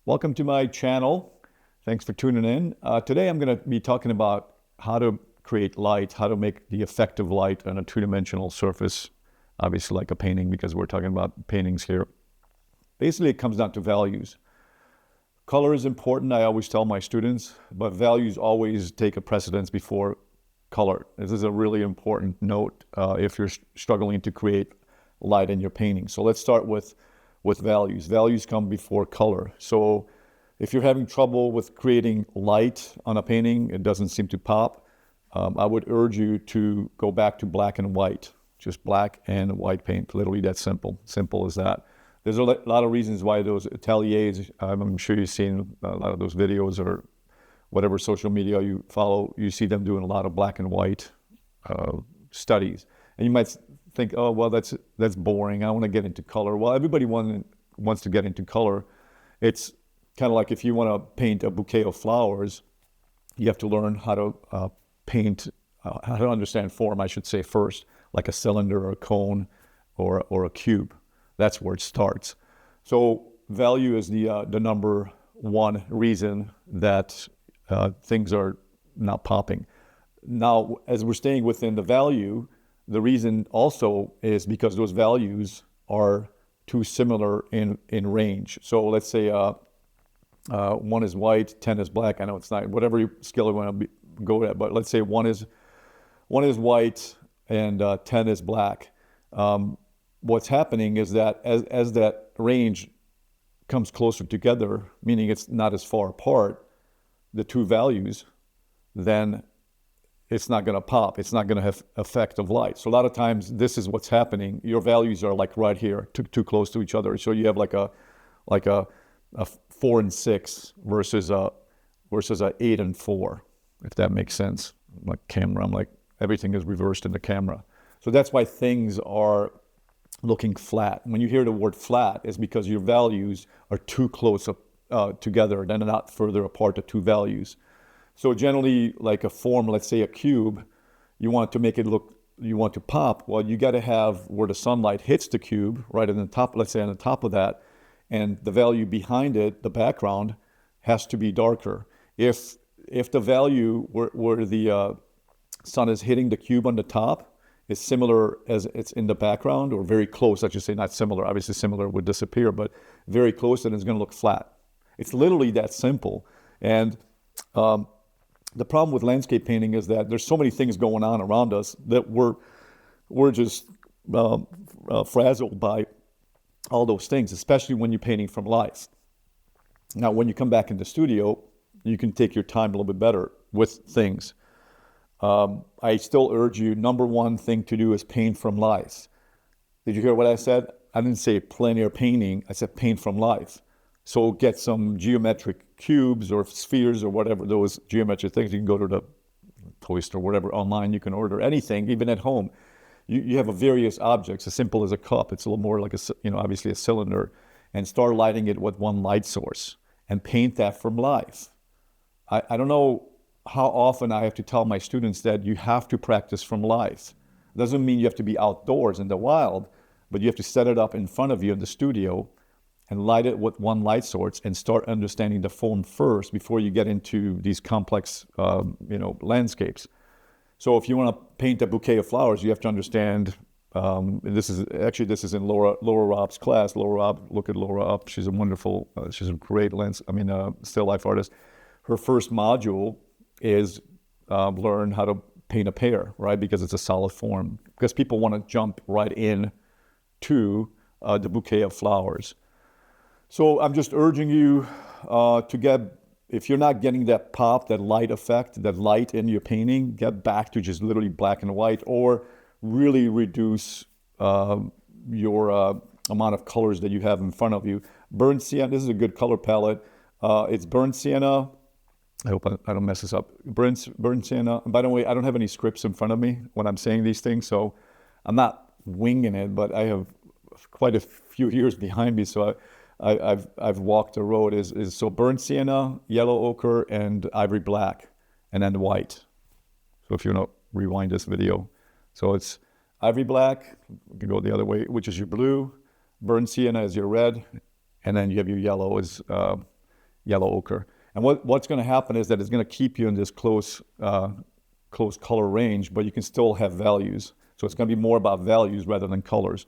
Welcome to my channel. Thanks for tuning in. Today I'm going to be talking about how to create light, how to make the effective light on a two-dimensional surface, obviously like a painting because we're talking about paintings here. Basically, it comes down to values. Color is important, I always tell my students, but values always take a precedence before color. This is a really important note if you're struggling to create light in your painting. So let's start with values. Values come before color. So if you're having trouble with creating light on a painting, it doesn't seem to pop, I would urge you to go back to black and white. Just black and white paint, literally that simple. Simple as that. There's a lot of reasons why those ateliers, I'm sure you've seen a lot of those videos or whatever social media you follow, you see them doing a lot of black and white studies. And you might think, oh, well, that's boring. I want to get into color. Well, everybody wants to get into color. It's kind of like if you want to paint a bouquet of flowers, you have to learn how to paint, how to understand form, I should say, first, like a cylinder or a cone or a cube. That's where it starts. So value is the number one reason that things are not popping. Now, as we're staying within the value, the reason also is because those values are too similar in range. So let's say 1 is white, 10 is black. I know it's not, whatever scale you want to go at, but let's say 1 is white and 10 is black. What's happening is that as that range comes closer together, meaning it's not as far apart, the two values, then it's not going to pop. It's not going to have effect of light. So a lot of times this is what's happening. Your values are like right here, too close to each other. So you have like a 4 and 6 versus a 8 and 4, if that makes sense. Like camera, I'm like, everything is reversed in the camera. So that's why things are looking flat. When you hear the word flat, it's because your values are too close together, then not further apart, the two values. So generally, like a form, let's say a cube, you want to make it look, you want to pop, well, you got to have where the sunlight hits the cube, right on the top, let's say on the top of that, and the value behind it, the background, has to be darker. If the value where the sun is hitting the cube on the top is similar as it's in the background, or very close, I should say, not similar, obviously similar would disappear, but very close, then it's going to look flat. It's literally that simple. And the problem with landscape painting is that there's so many things going on around us that we're just frazzled by all those things, especially when you're painting from life. Now, when you come back in the studio, you can take your time a little bit better with things. I still urge you, number one thing to do is paint from life. Did you hear what I said? I didn't say plein air painting, I said paint from life. So get some geometric cubes or spheres or whatever, those geometric things. You can go to the toy store, whatever, online. You can order anything, even at home. You have various objects, as simple as a cup. It's a little more like obviously a cylinder, and start lighting it with one light source and paint that from life. I don't know how often I have to tell my students that you have to practice from life. It doesn't mean you have to be outdoors in the wild, but you have to set it up in front of you in the studio and light it with one light source and start understanding the form first before you get into these complex, landscapes. So if you want to paint a bouquet of flowers, you have to understand, this is in Laura Rob's class. Laura Rob, look at Laura up. She's a wonderful, she's a great still life artist. Her first module is learn how to paint a pear, right? Because it's a solid form. Because people want to jump right in to the bouquet of flowers. So I'm just urging you to get, if you're not getting that pop, that light effect, that light in your painting, get back to just literally black and white, or really reduce your amount of colors that you have in front of you. Burnt sienna, this is a good color palette. It's burnt sienna. I hope I don't mess this up. Burnt sienna. By the way, I don't have any scripts in front of me when I'm saying these things, so I'm not winging it, but I have quite a few years behind me, so I've walked the road. Is so burnt sienna, yellow ochre, and ivory black, and then white. So if you want to rewind this video, so it's ivory black, you can go the other way, which is your blue, burnt sienna is your red, and then you have your yellow is yellow ochre. And what's going to happen is that it's going to keep you in this close color range, but you can still have values. So it's going to be more about values rather than colors.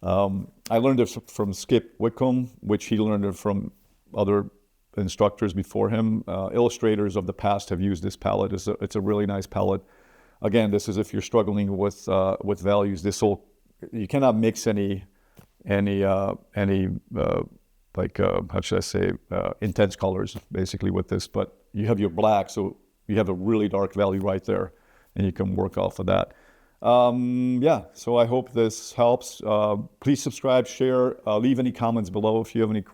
I learned this from Skip Whitcomb, which he learned it from other instructors before him. Illustrators of the past have used this palette. It's a really nice palette. Again, this is if you're struggling with values. You cannot mix any how should I say, intense colors basically with this, but you have your black, so you have a really dark value right there, and you can work off of that. Yeah, so I hope this helps. Please subscribe, share, leave any comments below if you have any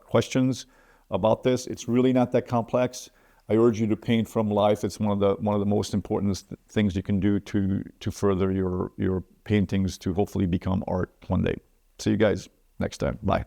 questions about this. It's really not that complex. I urge you to paint from life. It's one of the most important things you can do to further your paintings to hopefully become art one day. See you guys next time. Bye.